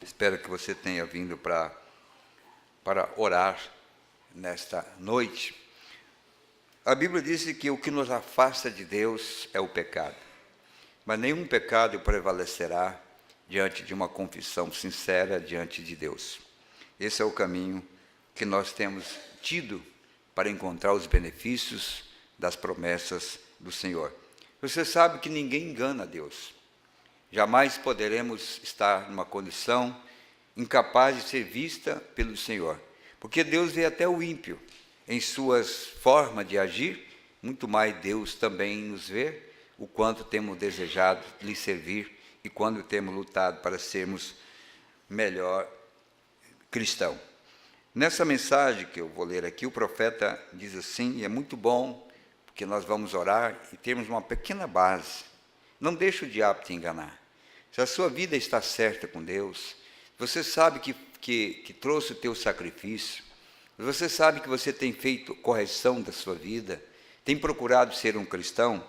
Espero que você tenha vindo para orar nesta noite. A Bíblia diz que o que nos afasta de Deus é o pecado, mas nenhum pecado prevalecerá diante de uma confissão sincera diante de Deus. Esse é o caminho que nós temos tido para encontrar os benefícios das promessas do Senhor. Você sabe que ninguém engana Deus. Jamais poderemos estar numa condição incapaz de ser vista pelo Senhor, porque Deus vê até o ímpio em suas formas de agir. Muito mais Deus também nos vê o quanto temos desejado lhe servir e quando temos lutado para sermos melhor cristão. Nessa mensagem que eu vou ler aqui, o profeta diz assim, e é muito bom, porque nós vamos orar e temos uma pequena base. Não deixe o diabo te enganar. Se a sua vida está certa com Deus, você sabe que trouxe o teu sacrifício, você sabe que você tem feito correção da sua vida, tem procurado ser um cristão,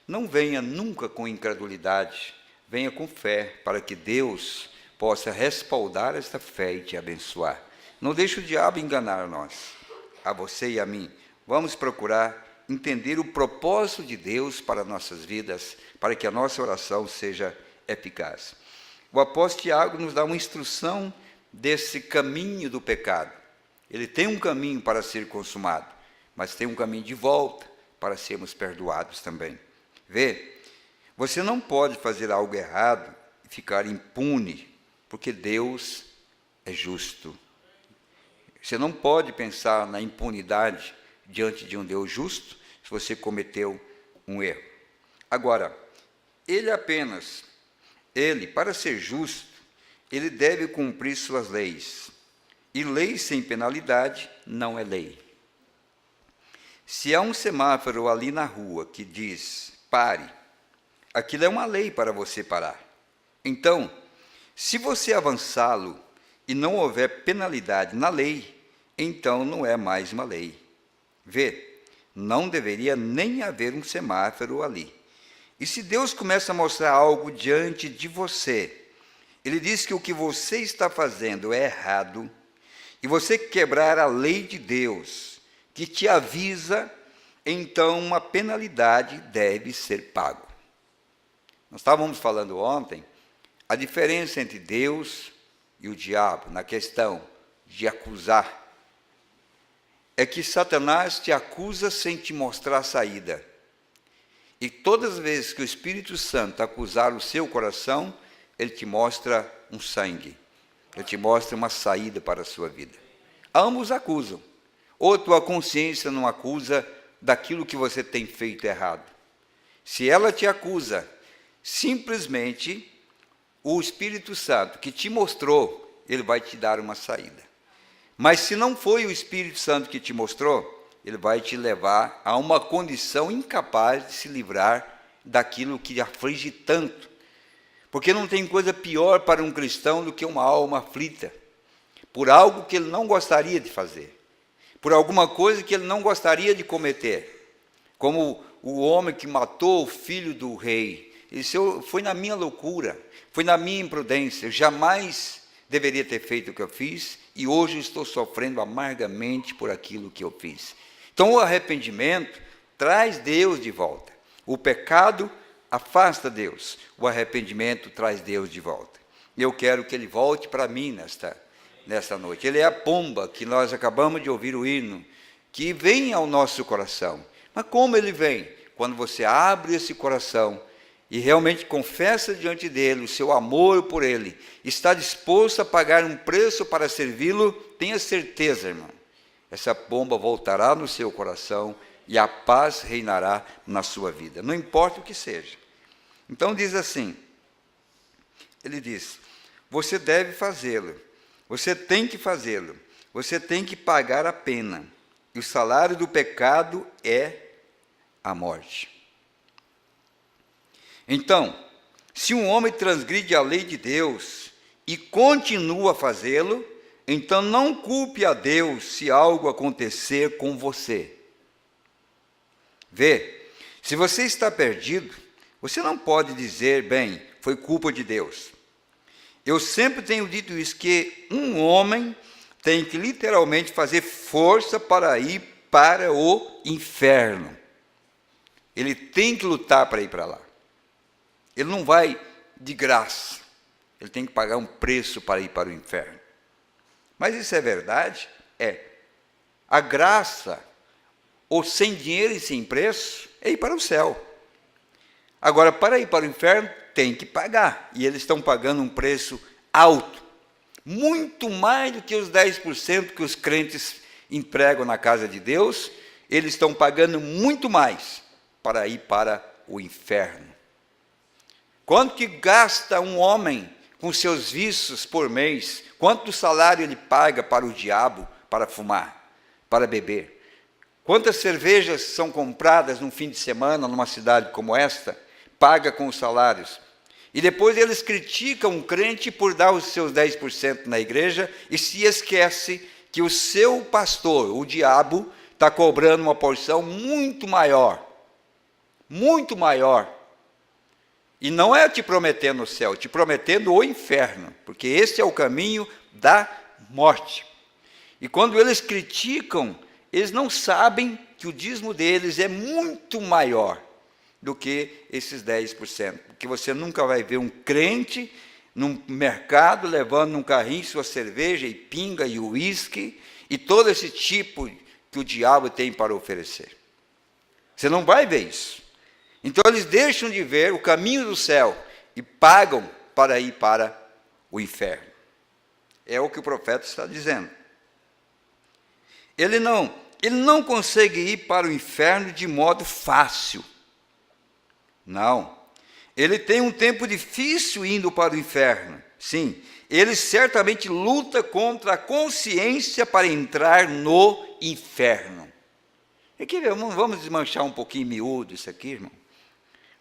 não venha nunca com incredulidade, venha com fé, para que Deus possa respaldar esta fé e te abençoar. Não deixe o diabo enganar nós, a você e a mim. Vamos procurar entender o propósito de Deus para nossas vidas, para que a nossa oração seja eficaz. O apóstolo Tiago nos dá uma instrução desse caminho do pecado. Ele tem um caminho para ser consumado, mas tem um caminho de volta para sermos perdoados também. Vê, você não pode fazer algo errado e ficar impune, porque Deus é justo. Você não pode pensar na impunidade diante de um Deus justo se você cometeu um erro. Agora, ele, para ser justo, ele deve cumprir suas leis. E lei sem penalidade não é lei. Se há um semáforo ali na rua que diz, pare, aquilo é uma lei para você parar. Então, se você avançá-lo e não houver penalidade na lei, então não é mais uma lei. Vê, não deveria nem haver um semáforo ali. E se Deus começa a mostrar algo diante de você, Ele diz que o que você está fazendo é errado, e você quebrar a lei de Deus, que te avisa, então uma penalidade deve ser pago. Nós estávamos falando ontem a diferença entre Deus e o diabo na questão de acusar. É que Satanás te acusa sem te mostrar a saída. E todas as vezes que o Espírito Santo acusar o seu coração, ele te mostra um sangue. Ele te mostra uma saída para a sua vida. Ambos acusam. Ou tua consciência não acusa daquilo que você tem feito errado. Se ela te acusa, simplesmente o Espírito Santo que te mostrou, ele vai te dar uma saída. Mas se não foi o Espírito Santo que te mostrou, ele vai te levar a uma condição incapaz de se livrar daquilo que lhe aflige tanto. Porque não tem coisa pior para um cristão do que uma alma aflita, por algo que ele não gostaria de fazer, por alguma coisa que ele não gostaria de cometer. Como o homem que matou o filho do rei. Ele disse, foi na minha loucura, foi na minha imprudência, eu jamais deveria ter feito o que eu fiz, e hoje estou sofrendo amargamente por aquilo que eu fiz. Então o arrependimento traz Deus de volta. O pecado afasta Deus, o arrependimento traz Deus de volta. E eu quero que ele volte para mim nesta noite. Ele é a pomba que nós acabamos de ouvir o hino, que vem ao nosso coração. Mas como ele vem? Quando você abre esse coração e realmente confessa diante dele o seu amor por ele, está disposto a pagar um preço para servi-lo, tenha certeza, irmão, essa pomba voltará no seu coração e a paz reinará na sua vida, não importa o que seja. Então diz assim, ele diz, você deve fazê-lo, você tem que fazê-lo, você tem que pagar a pena, e o salário do pecado é a morte. Então, se um homem transgride a lei de Deus e continua a fazê-lo, então não culpe a Deus se algo acontecer com você. Vê, se você está perdido, você não pode dizer, bem, foi culpa de Deus. Eu sempre tenho dito isso, que um homem tem que literalmente fazer força para ir para o inferno. Ele tem que lutar para ir para lá. Ele não vai de graça. Ele tem que pagar um preço para ir para o inferno. Mas isso é verdade? É. A graça, ou sem dinheiro e sem preço, é ir para o céu. Agora, para ir para o inferno, tem que pagar. E eles estão pagando um preço alto. Muito mais do que os 10% que os crentes entregam na casa de Deus. Eles estão pagando muito mais para ir para o inferno. Quanto que gasta um homem com seus vícios por mês? Quanto salário ele paga para o diabo, para fumar, para beber? Quantas cervejas são compradas num fim de semana, numa cidade como esta, paga com os salários? E depois eles criticam um crente por dar os seus 10% na igreja e se esquece que o seu pastor, o diabo, está cobrando uma porção muito maior. Muito maior. E não é te prometendo o céu, te prometendo o inferno, porque esse é o caminho da morte. E quando eles criticam, eles não sabem que o dízimo deles é muito maior do que esses 10%. Porque você nunca vai ver um crente num mercado levando num carrinho sua cerveja e pinga e uísque e todo esse tipo que o diabo tem para oferecer. Você não vai ver isso. Então eles deixam de ver o caminho do céu e pagam para ir para o inferno. É o que o profeta está dizendo. Ele não consegue ir para o inferno de modo fácil. Não. Ele tem um tempo difícil indo para o inferno. Sim, ele certamente luta contra a consciência para entrar no inferno. Aqui, vamos desmanchar um pouquinho miúdo isso aqui, irmão.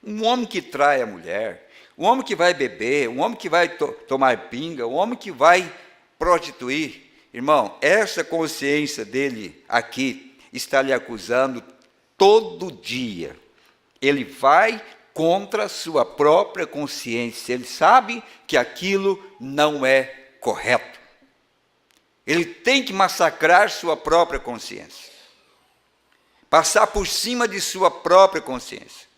Um homem que trai a mulher, um homem que vai beber, um homem que vai tomar pinga, um homem que vai prostituir. Irmão, essa consciência dele aqui está lhe acusando todo dia. Ele vai contra a sua própria consciência. Ele sabe que aquilo não é correto. Ele tem que massacrar sua própria consciência. Passar por cima de sua própria consciência.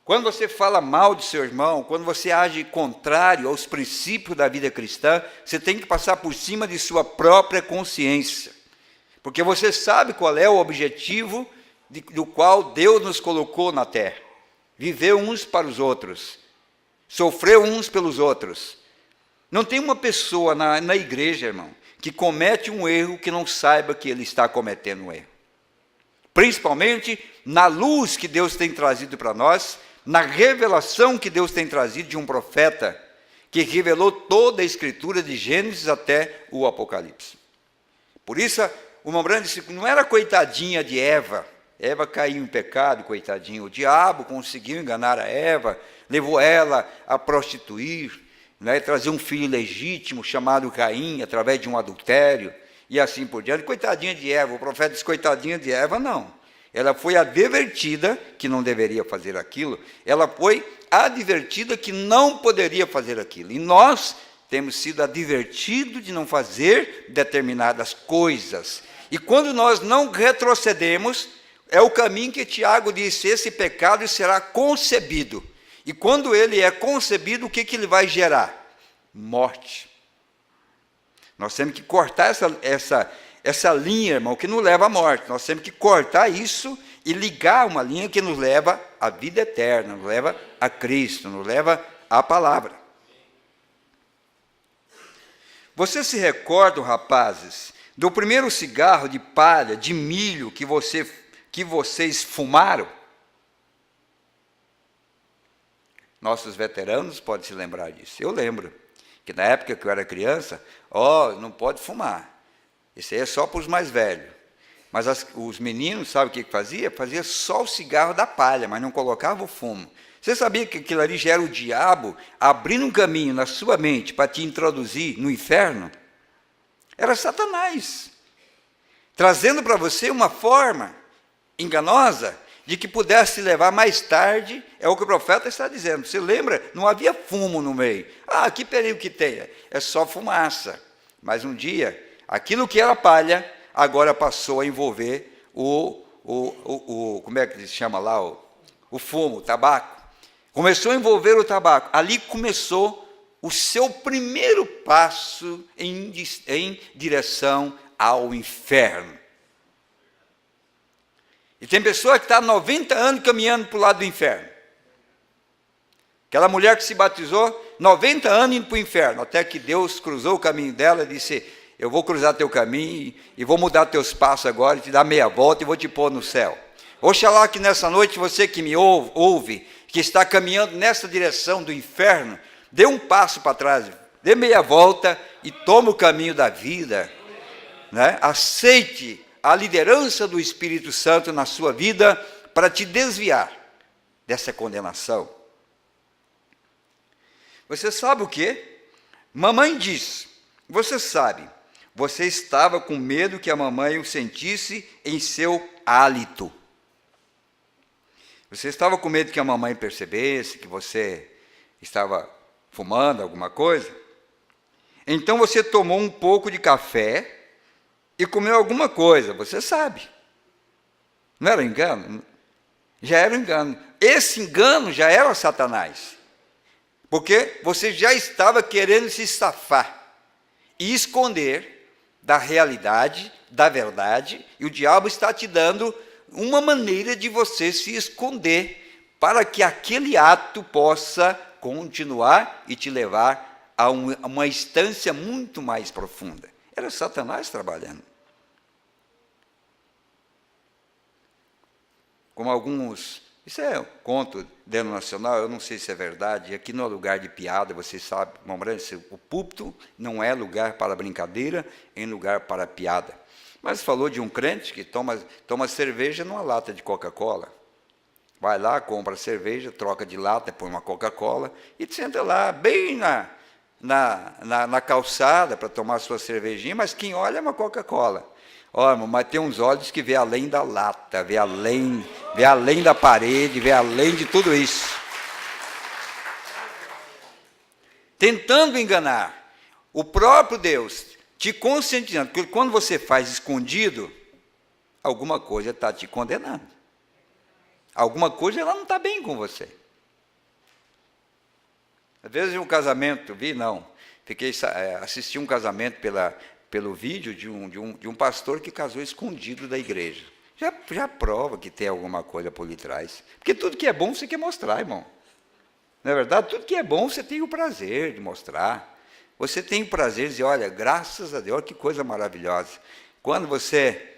Quando você fala mal de seu irmão, quando você age contrário aos princípios da vida cristã, você tem que passar por cima de sua própria consciência. Porque você sabe qual é o objetivo do qual Deus nos colocou na terra. Viver uns para os outros. Sofrer uns pelos outros. Não tem uma pessoa na igreja, irmão, que comete um erro que não saiba que ele está cometendo um erro. Principalmente na luz que Deus tem trazido para nós, na revelação que Deus tem trazido de um profeta que revelou toda a Escritura de Gênesis até o Apocalipse. Por isso, o Mambrand disse que não era coitadinha de Eva. Eva caiu em pecado, coitadinha. O diabo conseguiu enganar a Eva, levou ela a prostituir, né, trazer um filho legítimo chamado Caim, através de um adultério, e assim por diante. Coitadinha de Eva. O profeta disse coitadinha de Eva, não. Ela foi advertida que não deveria fazer aquilo. Ela foi advertida que não poderia fazer aquilo. E nós temos sido advertidos de não fazer determinadas coisas. E quando nós não retrocedemos, é o caminho que Tiago disse, esse pecado será concebido. E quando ele é concebido, o que ele vai gerar? Morte. Nós temos que cortar essa linha, irmão, que nos leva à morte. Nós temos que cortar isso e ligar uma linha que nos leva à vida eterna, nos leva a Cristo, nos leva à palavra. Vocês se recordam, rapazes, do primeiro cigarro de palha, de milho que vocês fumaram? Nossos veteranos podem se lembrar disso. Eu lembro que na época que eu era criança, não pode fumar. Isso aí é só para os mais velhos. Mas os meninos, sabe o que fazia? Fazia só o cigarro da palha, mas não colocava o fumo. Você sabia que aquilo ali já era o diabo abrindo um caminho na sua mente para te introduzir no inferno? Era Satanás, trazendo para você uma forma enganosa de que pudesse levar mais tarde, é o que o profeta está dizendo. Você lembra? Não havia fumo no meio. Ah, que perigo que tem? É só fumaça. Mas um dia, aquilo que era palha, agora passou a envolver como é que se chama lá? O fumo, o tabaco. Começou a envolver o tabaco. Ali começou o seu primeiro passo em direção ao inferno. E tem pessoa que está 90 anos caminhando para o lado do inferno. Aquela mulher que se batizou, 90 anos indo para o inferno, até que Deus cruzou o caminho dela e disse: eu vou cruzar teu caminho e vou mudar teus passos agora, e te dar meia volta e vou te pôr no céu. Oxalá que nessa noite você que me ouve, que está caminhando nessa direção do inferno, dê um passo para trás, dê meia volta e tome o caminho da vida. Né? Aceite a liderança do Espírito Santo na sua vida para te desviar dessa condenação. Você sabe o quê? Mamãe diz, você sabe, você estava com medo que a mamãe o sentisse em seu hálito. Você estava com medo que a mamãe percebesse que você estava fumando alguma coisa? Então você tomou um pouco de café e comeu alguma coisa, você sabe. Não era engano? Já era engano. Esse engano já era Satanás. Porque você já estava querendo se safar e esconder da realidade, da verdade, e o diabo está te dando uma maneira de você se esconder para que aquele ato possa continuar e te levar a uma instância muito mais profunda. Era Satanás trabalhando. Como alguns, isso é um conto denominacional, eu não sei se é verdade, aqui não é lugar de piada, vocês sabem, o púlpito não é lugar para brincadeira, é lugar para piada. Mas falou de um crente que toma cerveja numa lata de Coca-Cola. Vai lá, compra cerveja, troca de lata, põe uma Coca-Cola e senta lá, bem na calçada para tomar sua cervejinha, mas quem olha é uma Coca-Cola. Ó, irmão, mas tem uns olhos que vê além da lata, vê além da parede, vê além de tudo isso. Tentando enganar o próprio Deus, te conscientizando, porque quando você faz escondido, alguma coisa está te condenando. Alguma coisa ela não está bem com você. Às vezes um casamento, assisti um casamento pelo vídeo de um pastor que casou escondido da igreja. Já prova que tem alguma coisa por ali trás. Porque tudo que é bom você quer mostrar, irmão. Não é verdade? Tudo que é bom você tem o prazer de mostrar. Você tem o prazer de dizer, olha, graças a Deus, olha que coisa maravilhosa. Quando você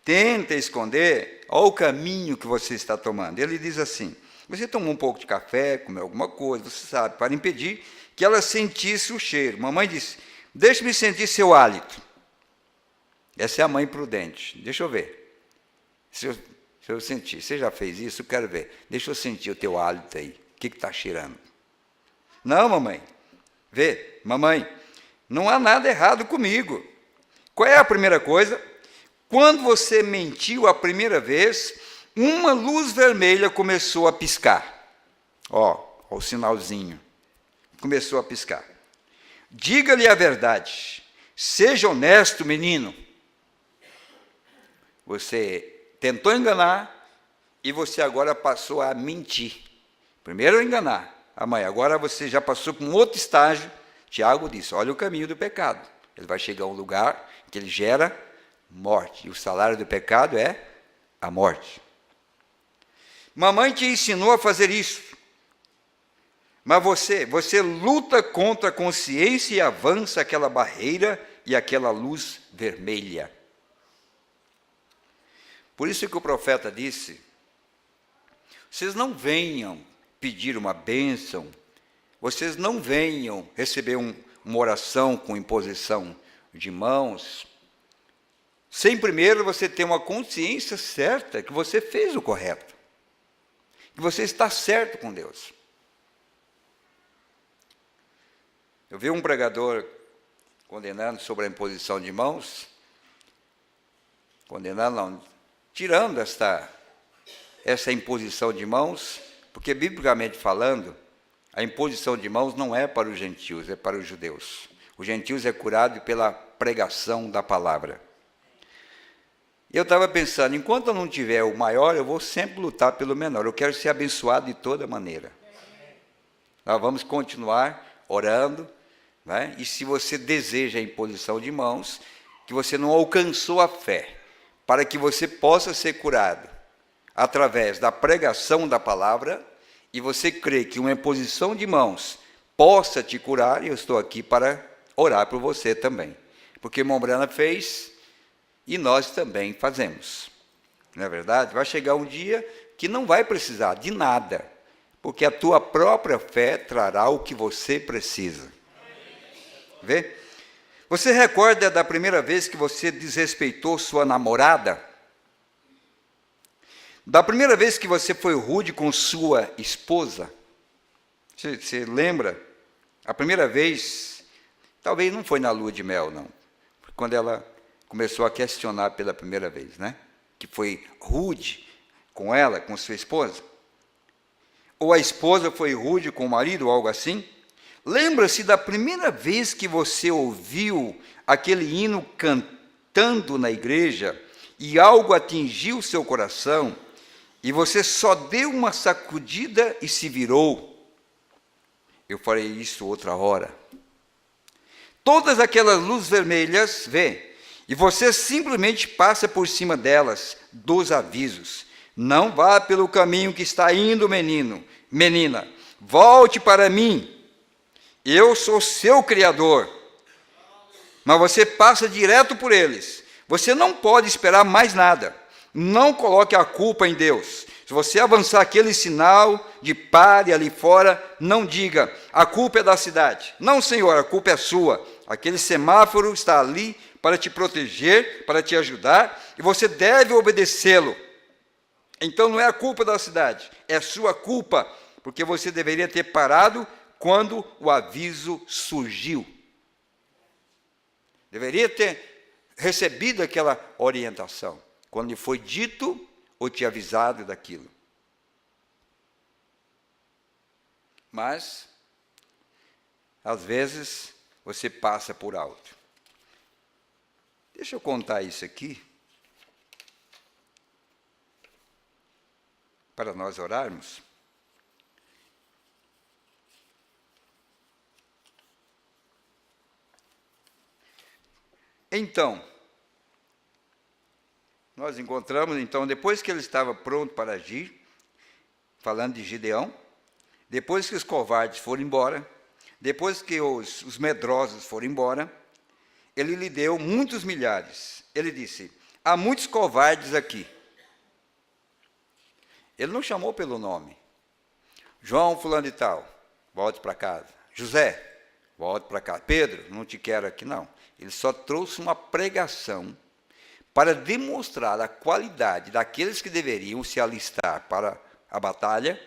tenta esconder, olha o caminho que você está tomando. Ele diz assim, você tomou um pouco de café, comeu alguma coisa, você sabe, para impedir que ela sentisse o cheiro. Mamãe disse, deixe-me sentir seu hálito. Essa é a mãe prudente. Deixa eu ver. Se eu sentir. Você já fez isso? Eu quero ver. Deixa eu sentir o teu hálito aí. O que está cheirando? Não, mamãe. Vê, mamãe, não há nada errado comigo. Qual é a primeira coisa? Quando você mentiu a primeira vez, uma luz vermelha começou a piscar. Ó o sinalzinho. Começou a piscar. Diga-lhe a verdade. Seja honesto, menino. Você tentou enganar e você agora passou a mentir. Primeiro enganar a mãe, agora você já passou para um outro estágio. Tiago disse, olha o caminho do pecado. Ele vai chegar a um lugar que ele gera morte. E o salário do pecado é a morte. Mamãe te ensinou a fazer isso. Mas você luta contra a consciência e avança aquela barreira e aquela luz vermelha. Por isso que o profeta disse, vocês não venham pedir uma bênção, vocês não venham receber uma oração com imposição de mãos, sem primeiro você ter uma consciência certa que você fez o correto, que você está certo com Deus. Eu vi um pregador condenando sobre a imposição de mãos, tirando essa imposição de mãos? Porque, biblicamente falando, a imposição de mãos não é para os gentios, é para os judeus. Os gentios é curado pela pregação da palavra. Eu estava pensando, enquanto eu não tiver o maior, eu vou sempre lutar pelo menor. Eu quero ser abençoado de toda maneira. Nós vamos continuar orando, né? E se você deseja a imposição de mãos, que você não alcançou a fé, para que você possa ser curado através da pregação da palavra, e você crê que uma imposição de mãos possa te curar, eu estou aqui para orar por você também. Porque irmão Brana fez, e nós também fazemos. Não é verdade? Vai chegar um dia que não vai precisar de nada, porque a tua própria fé trará o que você precisa. Vê? Você recorda da primeira vez que você desrespeitou sua namorada? Da primeira vez que você foi rude com sua esposa? Você lembra? A primeira vez, talvez não foi na lua de mel, não. Quando ela começou a questionar pela primeira vez, né? Que foi rude com ela, com sua esposa. Ou a esposa foi rude com o marido, ou algo assim. Lembra-se da primeira vez que você ouviu aquele hino cantando na igreja e algo atingiu seu coração e você só deu uma sacudida e se virou? Eu farei isso outra hora. Todas aquelas luzes vermelhas, e você simplesmente passa por cima delas, dos avisos. Não vá pelo caminho que está indo, menina. Volte para mim. Eu sou seu Criador. Mas você passa direto por eles. Você não pode esperar mais nada. Não coloque a culpa em Deus. Se você avançar aquele sinal de pare ali fora, não diga, a culpa é da cidade. Não, Senhor, a culpa é sua. Aquele semáforo está ali para te proteger, para te ajudar, e você deve obedecê-lo. Então não é a culpa da cidade, é a sua culpa, porque você deveria ter parado quando o aviso surgiu. Deveria ter recebido aquela orientação, quando lhe foi dito ou te avisado daquilo. Mas, às vezes, você passa por alto. Deixa eu contar isso aqui, para nós orarmos. Então, nós encontramos, depois que ele estava pronto para agir, falando de Gideão, depois que os covardes foram embora, depois que os medrosos foram embora, ele lhe deu muitos milhares. Ele disse, há muitos covardes aqui. Ele não chamou pelo nome. João fulano de tal, volte para casa. José, volte para casa. Pedro, não te quero aqui não. Ele só trouxe uma pregação para demonstrar a qualidade daqueles que deveriam se alistar para a batalha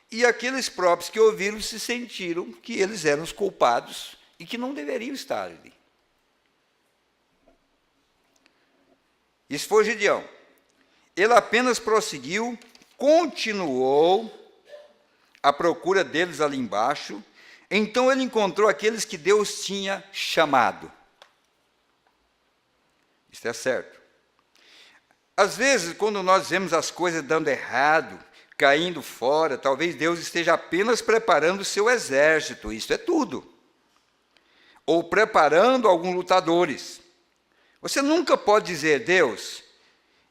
e aqueles próprios que ouviram se sentiram que eles eram os culpados e que não deveriam estar ali. Isso foi Gideão. Ele apenas prosseguiu, continuou a procura deles ali embaixo. Então ele encontrou aqueles que Deus tinha chamado. Isso é certo. Às vezes, quando nós vemos as coisas dando errado, caindo fora, talvez Deus esteja apenas preparando o seu exército, isso é tudo. Ou preparando alguns lutadores. Você nunca pode dizer, Deus,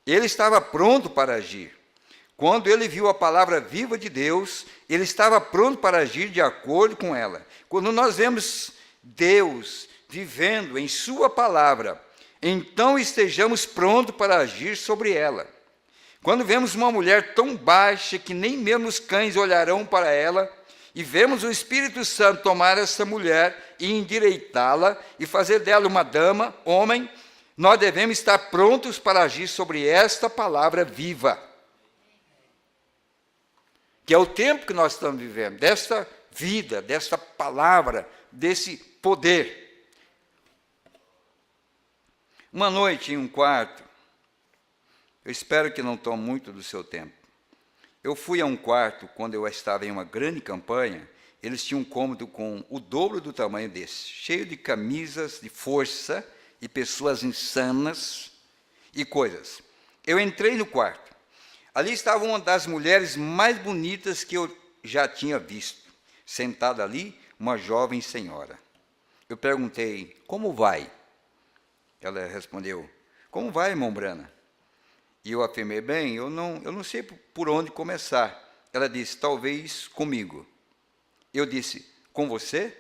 ele estava pronto para agir. Quando ele viu a palavra viva de Deus, ele estava pronto para agir de acordo com ela. Quando nós vemos Deus vivendo em sua palavra, então estejamos prontos para agir sobre ela. Quando vemos uma mulher tão baixa que nem mesmo os cães olharão para ela, e vemos o Espírito Santo tomar essa mulher e endireitá-la e fazer dela uma dama, homem, nós devemos estar prontos para agir sobre esta palavra viva. Que é o tempo que nós estamos vivendo, desta vida, desta palavra, desse poder. Uma noite em um quarto, eu espero que não tome muito do seu tempo, Eu fui a um quarto, quando eu estava em uma grande campanha, eles tinham um cômodo com o dobro do tamanho desse, cheio de camisas de força e pessoas insanas e coisas. Eu entrei no quarto. Ali estava uma das mulheres mais bonitas que eu já tinha visto. Sentada ali, uma jovem senhora. Eu perguntei, como vai? Ela respondeu, como vai, irmão Brana? E eu afirmei, bem, eu não sei por onde começar. Ela disse, talvez comigo. Eu disse, com você?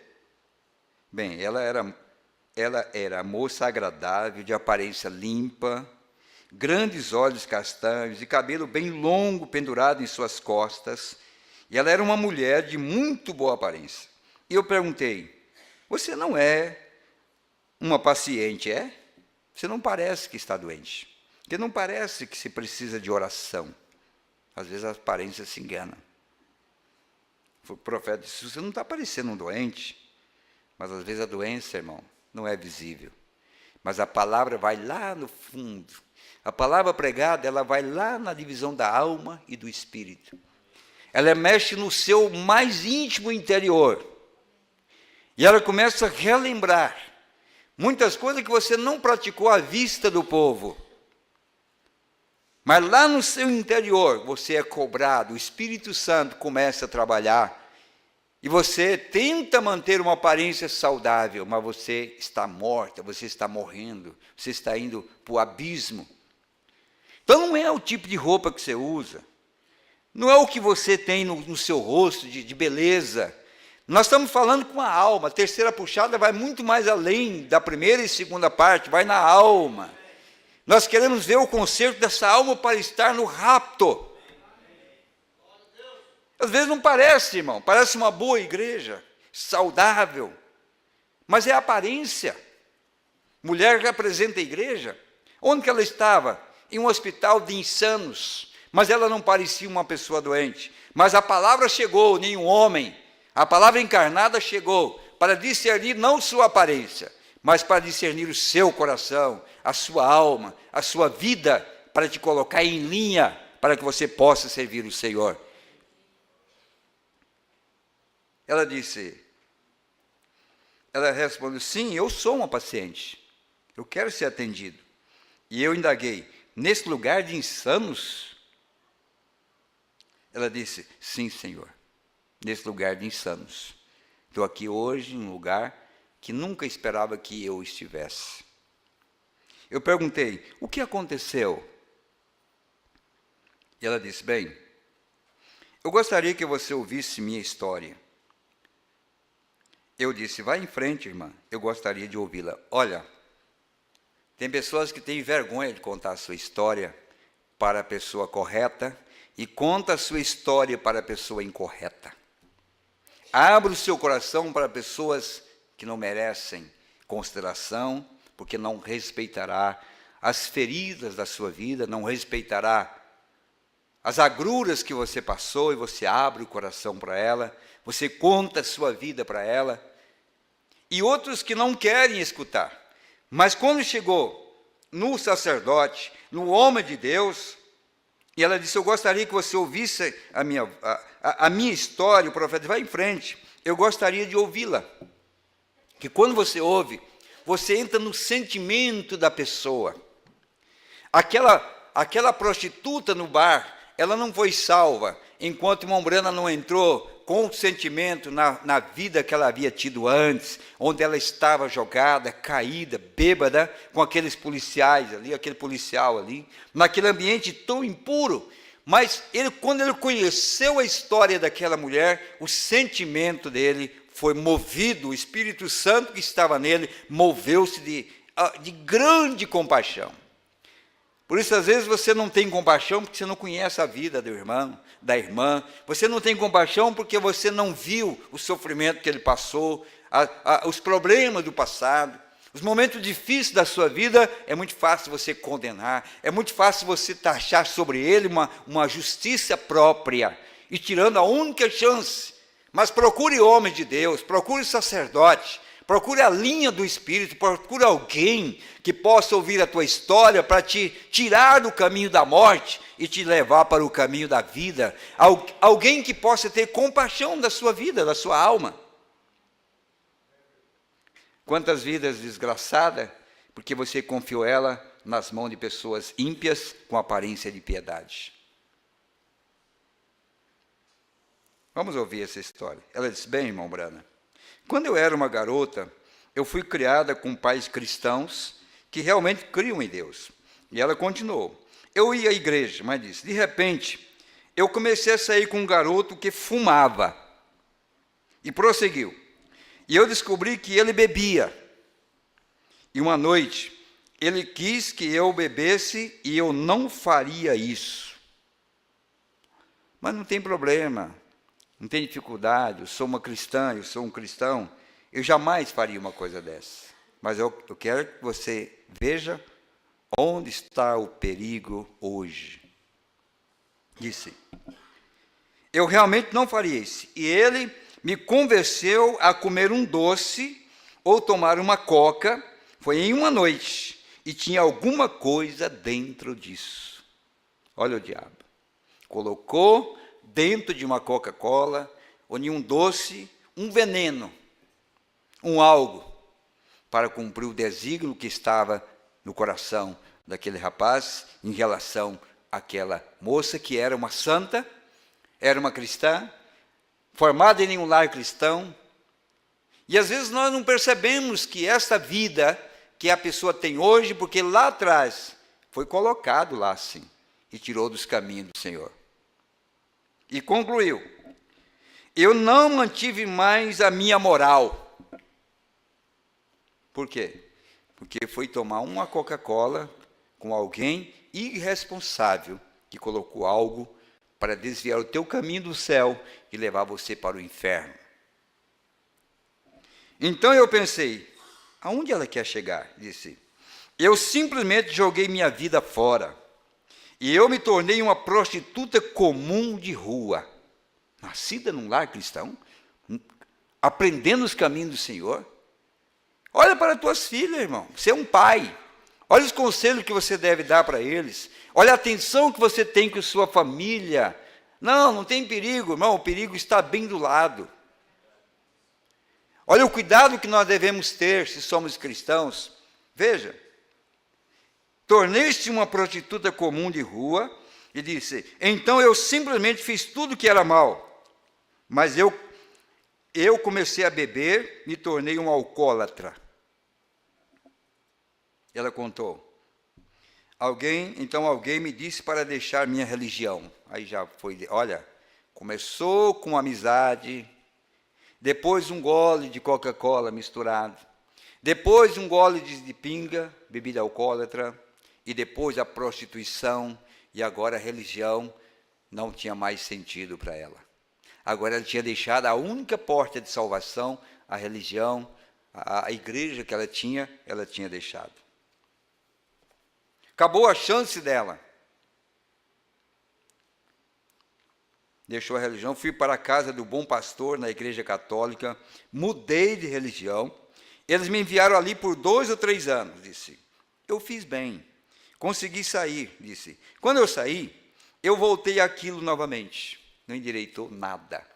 Bem, ela era moça agradável, de aparência limpa, grandes olhos castanhos e cabelo bem longo pendurado em suas costas. E ela era uma mulher de muito boa aparência. E eu perguntei, você não é uma paciente, é? Você não parece que está doente. Porque não parece que se precisa de oração. Às vezes a aparência se engana. O profeta disse, você não está parecendo um doente. Mas às vezes a doença, irmão, não é visível. Mas a palavra vai lá no fundo. A palavra pregada, ela vai lá na divisão da alma e do espírito. Ela mexe no seu mais íntimo interior. E ela começa a relembrar muitas coisas que você não praticou à vista do povo. Mas lá no seu interior, você é cobrado, o Espírito Santo começa a trabalhar. E você tenta manter uma aparência saudável, mas você está morta, você está morrendo, você está indo para o abismo. Então não é o tipo de roupa que você usa, não é o que você tem no seu rosto de beleza. Nós estamos falando com a alma, a terceira puxada vai muito mais além da primeira e segunda parte, vai na alma. Nós queremos ver o conserto dessa alma para estar no rapto. Às vezes não parece, irmão, parece uma boa igreja, saudável, mas é a aparência. Mulher representa a igreja. Onde que ela estava? Em um hospital de insanos, mas ela não parecia uma pessoa doente. Mas a palavra chegou, nenhum homem, a palavra encarnada chegou para discernir não sua aparência, mas para discernir o seu coração, a sua alma, a sua vida, para te colocar em linha, para que você possa servir o Senhor. Ela respondeu, sim, eu sou uma paciente, eu quero ser atendido. E eu indaguei, nesse lugar de insanos? Ela disse, sim, Senhor, nesse lugar de insanos. Estou aqui hoje em um lugar que nunca esperava que eu estivesse. Eu perguntei, o que aconteceu? E ela disse, bem, eu gostaria que você ouvisse minha história. Eu disse, vai em frente, irmã, eu gostaria de ouvi-la. Olha, tem pessoas que têm vergonha de contar a sua história para a pessoa correta e conta a sua história para a pessoa incorreta. Abra o seu coração para pessoas que não merecem consideração, porque não respeitará as feridas da sua vida, não respeitará as agruras que você passou, e você abre o coração para ela, você conta a sua vida para ela, e outros que não querem escutar. Mas quando chegou no sacerdote, no homem de Deus, e ela disse, eu gostaria que você ouvisse a minha história, o profeta, vai em frente, eu gostaria de ouvi-la. Que quando você ouve, você entra no sentimento da pessoa. Aquela prostituta no bar, ela não foi salva, enquanto irmã Brana não entrou com o sentimento na vida que ela havia tido antes, onde ela estava jogada, caída, bêbada, com aqueles policiais ali, aquele policial ali, naquele ambiente tão impuro. Mas quando ele conheceu a história daquela mulher, o sentimento dele foi movido, o Espírito Santo que estava nele, moveu-se de grande compaixão. Por isso, às vezes, você não tem compaixão porque você não conhece a vida do irmão, da irmã. Você não tem compaixão porque você não viu o sofrimento que ele passou, os problemas do passado. Os momentos difíceis da sua vida, é muito fácil você condenar, é muito fácil você taxar sobre ele uma justiça própria, e tirando a única chance. Mas procure homens de Deus, procure sacerdote, Procura a linha do Espírito, procura alguém que possa ouvir a tua história para te tirar do caminho da morte e te levar para o caminho da vida. Alguém que possa ter compaixão da sua vida, da sua alma. Quantas vidas desgraçadas, porque você confiou ela nas mãos de pessoas ímpias com aparência de piedade. Vamos ouvir essa história. Ela disse: bem, irmão Brana, quando eu era uma garota, eu fui criada com pais cristãos que realmente criam em Deus. E ela continuou: eu ia à igreja, mas disse, de repente, eu comecei a sair com um garoto que fumava. E prosseguiu. E eu descobri que ele bebia. E uma noite, ele quis que eu bebesse e eu não faria isso. Mas não tem problema, não tem dificuldade, eu sou uma cristã, eu sou um cristão, eu jamais faria uma coisa dessa. Mas eu quero que você veja onde está o perigo hoje. Disse, eu realmente não faria isso. E ele me convenceu a comer um doce ou tomar uma coca, foi em uma noite, e tinha alguma coisa dentro disso. Olha o diabo. Colocou dentro de uma Coca-Cola, ou de um doce, um veneno, um algo, para cumprir o desígnio que estava no coração daquele rapaz, em relação àquela moça que era uma santa, era uma cristã, formada em um lar cristão. E às vezes nós não percebemos que esta vida que a pessoa tem hoje, porque lá atrás foi colocado lá assim, e tirou dos caminhos do Senhor. E concluiu, eu não mantive mais a minha moral. Por quê? Porque foi tomar uma Coca-Cola com alguém irresponsável, que colocou algo para desviar o teu caminho do céu e levar você para o inferno. Então eu pensei, aonde ela quer chegar? Disse, eu simplesmente joguei minha vida fora. E eu me tornei uma prostituta comum de rua. Nascida num lar cristão, aprendendo os caminhos do Senhor. Olha para as tuas filhas, irmão. Você é um pai. Olha os conselhos que você deve dar para eles. Olha a atenção que você tem com a sua família. Não tem perigo, irmão. O perigo está bem do lado. Olha o cuidado que nós devemos ter se somos cristãos. Veja. Tornei-te uma prostituta comum de rua. E disse, então eu simplesmente fiz tudo que era mal. Mas eu comecei a beber, me tornei um alcoólatra. Ela contou. Então alguém me disse para deixar minha religião. Aí já foi, olha, começou com amizade, depois um gole de Coca-Cola misturado, depois um gole de pinga, bebida alcoólatra, e depois a prostituição, e agora a religião não tinha mais sentido para ela. Agora ela tinha deixado a única porta de salvação, a religião, a igreja que ela tinha deixado. Acabou a chance dela. Deixou a religião, fui para a casa do bom pastor na igreja católica, mudei de religião. Eles me enviaram ali por 2 ou 3 anos, disse. Eu fiz bem, consegui sair, disse. Quando eu saí, eu voltei àquilo novamente. Não endireitou nada.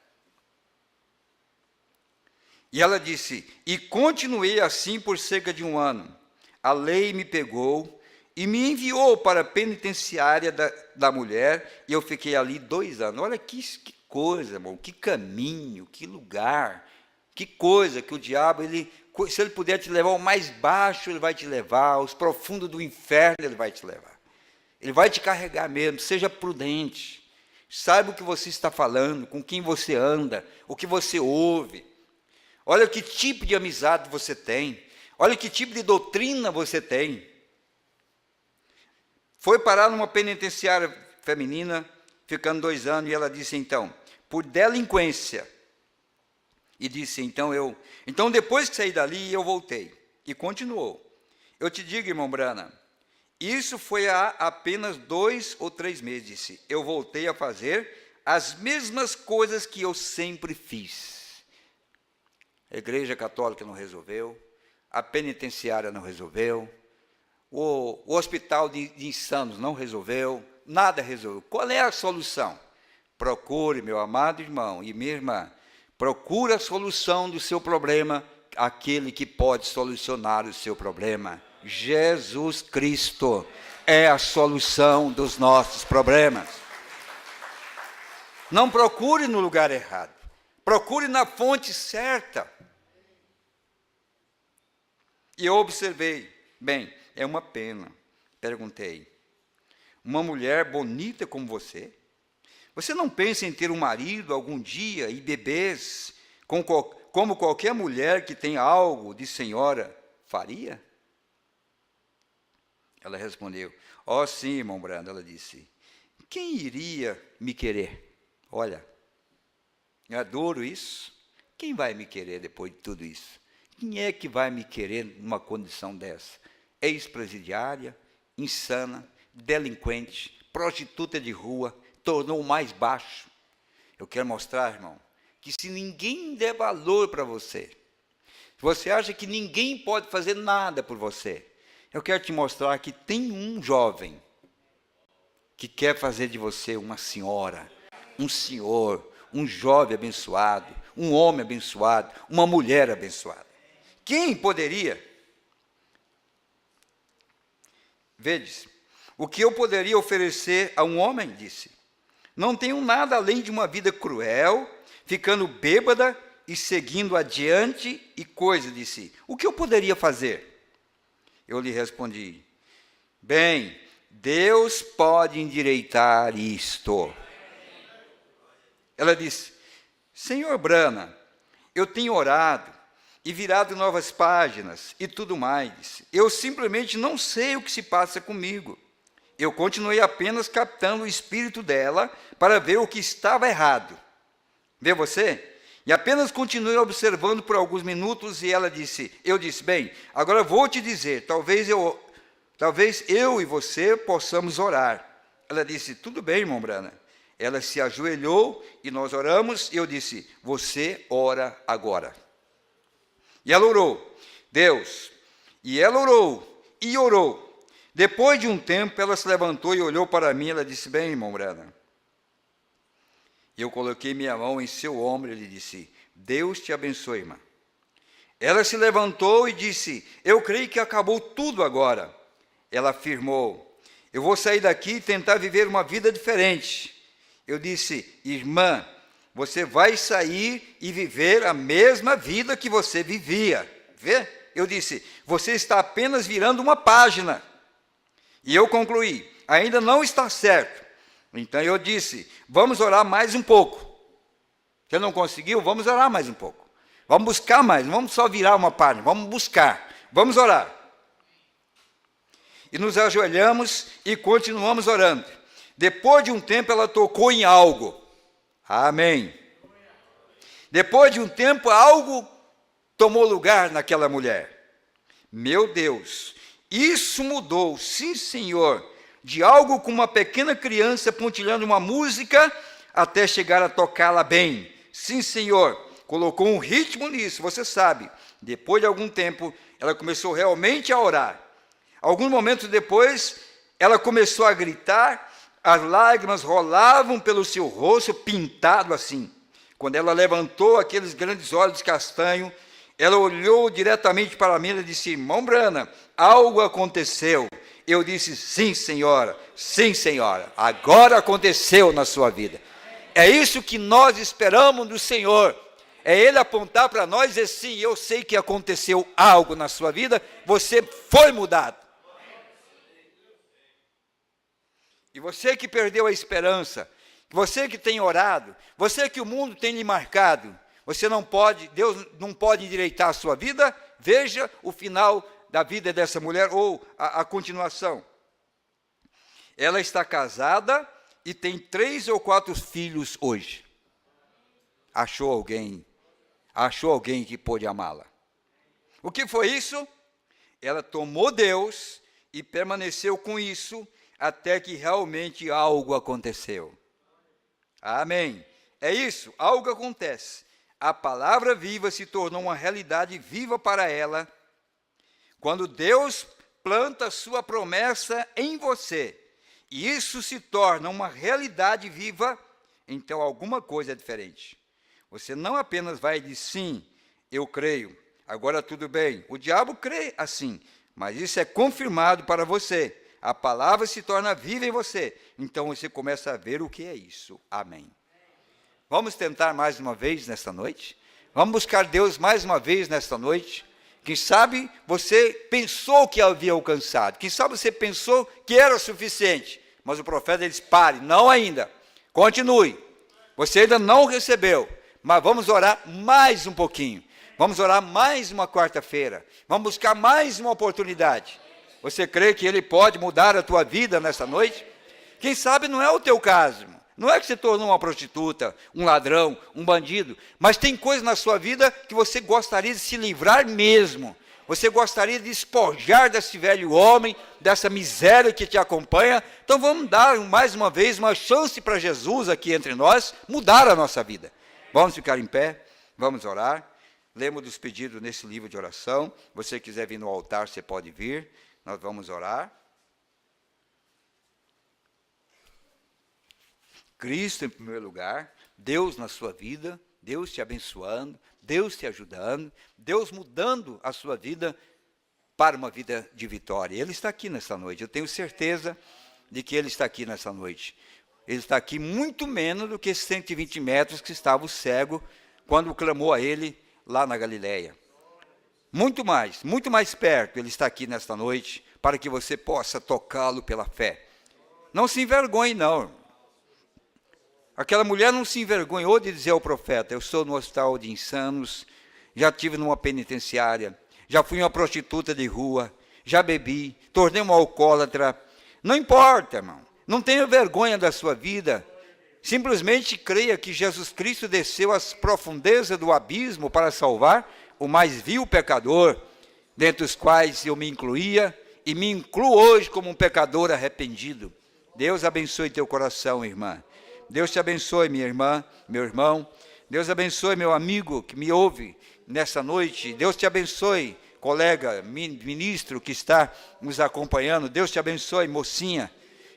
E ela disse, e continuei assim por cerca de 1 ano. A lei me pegou e me enviou para a penitenciária da mulher, e eu fiquei ali 2 anos. Olha que coisa, irmão, que caminho, que lugar, que coisa que o diabo, se ele puder te levar ao mais baixo, ele vai te levar, aos profundos do inferno, ele vai te levar. Ele vai te carregar mesmo, seja prudente. Saiba o que você está falando, com quem você anda, o que você ouve. Olha que tipo de amizade você tem. Olha que tipo de doutrina você tem. Foi parar numa penitenciária feminina, ficando 2 anos, e ela disse então, por delinquência. E disse, então depois que saí dali, eu voltei. E continuou. Eu te digo, irmão Brana, isso foi há apenas 2 ou 3 meses, disse. Eu voltei a fazer as mesmas coisas que eu sempre fiz. A Igreja Católica não resolveu, a penitenciária não resolveu, o hospital de insanos não resolveu, nada resolveu. Qual é a solução? Procure, meu amado irmão e minha irmã, procure a solução do seu problema, aquele que pode solucionar o seu problema. Jesus Cristo é a solução dos nossos problemas. Não procure no lugar errado, procure na fonte certa. E eu observei, bem, é uma pena, perguntei, uma mulher bonita como você? Você não pensa em ter um marido algum dia e bebês, como qualquer mulher que tem algo de senhora faria? Ela respondeu, sim, irmão Brando, ela disse, quem iria me querer? Olha, eu adoro isso. Quem vai me querer depois de tudo isso? Quem é que vai me querer numa condição dessa? Ex-presidiária, insana, delinquente, prostituta de rua, tornou o mais baixo. Eu quero mostrar, irmão, que se ninguém der valor para você, se você acha que ninguém pode fazer nada por você, eu quero te mostrar que tem um jovem que quer fazer de você uma senhora, um senhor, um jovem abençoado, um homem abençoado, uma mulher abençoada. Quem poderia? Vedes, o que eu poderia oferecer a um homem, disse, não tenho nada além de uma vida cruel, ficando bêbada e seguindo adiante e coisa, disse, o que eu poderia fazer? Eu lhe respondi, bem, Deus pode endireitar isto. Ela disse, Senhor Brana, eu tenho orado e virado novas páginas e tudo mais. Eu simplesmente não sei o que se passa comigo. Eu continuei apenas captando o espírito dela para ver o que estava errado. Vê você? E apenas continuei observando por alguns minutos e ela disse, eu disse, bem, agora vou te dizer, talvez eu e você possamos orar. Ela disse, tudo bem, irmão Brana. Ela se ajoelhou e nós oramos e eu disse, você ora agora. E ela orou, Deus, e ela orou e orou. Depois de um tempo, ela se levantou e olhou para mim, ela disse, bem, irmão Brana. Eu coloquei minha mão em seu ombro e ele disse, Deus te abençoe, irmã. Ela se levantou e disse, eu creio que acabou tudo agora. Ela afirmou, eu vou sair daqui e tentar viver uma vida diferente. Eu disse, irmã, você vai sair e viver a mesma vida que você vivia. Vê? Eu disse, você está apenas virando uma página. E eu concluí, ainda não está certo. Então eu disse, vamos orar mais um pouco. Você não conseguiu? Vamos orar mais um pouco. Vamos buscar mais, não vamos só virar uma página, vamos buscar. Vamos orar. E nos ajoelhamos e continuamos orando. Depois de um tempo, ela tocou em algo. Amém. Depois de um tempo, algo tomou lugar naquela mulher. Meu Deus, isso mudou, sim, Senhor, de algo com uma pequena criança pontilhando uma música até chegar a tocá-la bem. Sim, Senhor, colocou um ritmo nisso, você sabe. Depois de algum tempo, ela começou realmente a orar. Alguns momentos depois, ela começou a gritar, as lágrimas rolavam pelo seu rosto, pintado assim. Quando ela levantou aqueles grandes olhos castanhos, ela olhou diretamente para mim e disse, irmão Brana, algo aconteceu. Eu disse, sim, senhora, agora aconteceu na sua vida. É isso que nós esperamos do Senhor. É Ele apontar para nós e dizer, sim, eu sei que aconteceu algo na sua vida, você foi mudado. E você que perdeu a esperança, você que tem orado, você que o mundo tem lhe marcado, você não pode, Deus não pode endireitar a sua vida, veja o final da vida dessa mulher, ou a continuação. Ela está casada e tem 3 ou 4 filhos hoje. Achou alguém que pôde amá-la. O que foi isso? Ela tomou Deus e permaneceu com isso, até que realmente algo aconteceu. Amém. É isso, algo acontece. A palavra viva se tornou uma realidade viva para ela quando Deus planta sua promessa em você, e isso se torna uma realidade viva, então alguma coisa é diferente. Você não apenas vai dizer sim, eu creio, agora tudo bem. O diabo crê assim, mas isso é confirmado para você. A palavra se torna viva em você, então você começa a ver o que é isso. Amém. Vamos tentar mais uma vez nesta noite? Vamos buscar Deus mais uma vez nesta noite? Quem sabe você pensou que havia alcançado, quem sabe você pensou que era suficiente, mas o profeta diz, pare, não ainda, continue, você ainda não recebeu, mas vamos orar mais um pouquinho, vamos orar mais uma quarta-feira, vamos buscar mais uma oportunidade. Você crê que Ele pode mudar a tua vida nesta noite? Quem sabe não é o teu caso, irmão. Não é que você tornou uma prostituta, um ladrão, um bandido, mas tem coisas na sua vida que você gostaria de se livrar mesmo. Você gostaria de despojar desse velho homem, dessa miséria que te acompanha. Então vamos dar mais uma vez uma chance para Jesus aqui entre nós, mudar a nossa vida. Vamos ficar em pé, vamos orar. Lemos dos pedidos nesse livro de oração. Se você quiser vir no altar, você pode vir. Nós vamos orar. Cristo em primeiro lugar, Deus na sua vida, Deus te abençoando, Deus te ajudando, Deus mudando a sua vida para uma vida de vitória. Ele está aqui nessa noite, eu tenho certeza de que Ele está aqui nessa noite. Ele está aqui muito menos do que 120 metros que estava o cego quando clamou a Ele lá na Galileia. Muito mais perto Ele está aqui nesta noite para que você possa tocá-lo pela fé. Não se envergonhe não, irmão. Aquela mulher não se envergonhou de dizer ao profeta, eu estou no hospital de insanos, já estive numa penitenciária, já fui uma prostituta de rua, já bebi, tornei uma alcoólatra. Não importa, irmão, não tenha vergonha da sua vida. Simplesmente creia que Jesus Cristo desceu às profundezas do abismo para salvar o mais vil pecador, dentre os quais eu me incluía, e me incluo hoje como um pecador arrependido. Deus abençoe teu coração, irmã. Deus te abençoe, minha irmã, meu irmão. Deus abençoe, meu amigo que me ouve nessa noite. Deus te abençoe, colega, ministro que está nos acompanhando. Deus te abençoe, mocinha,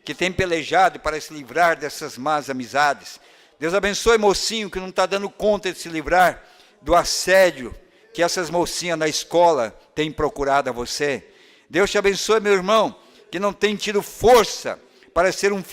que tem pelejado para se livrar dessas más amizades. Deus abençoe, mocinho, que não está dando conta de se livrar do assédio que essas mocinhas na escola têm procurado a você. Deus te abençoe, meu irmão, que não tem tido força para ser um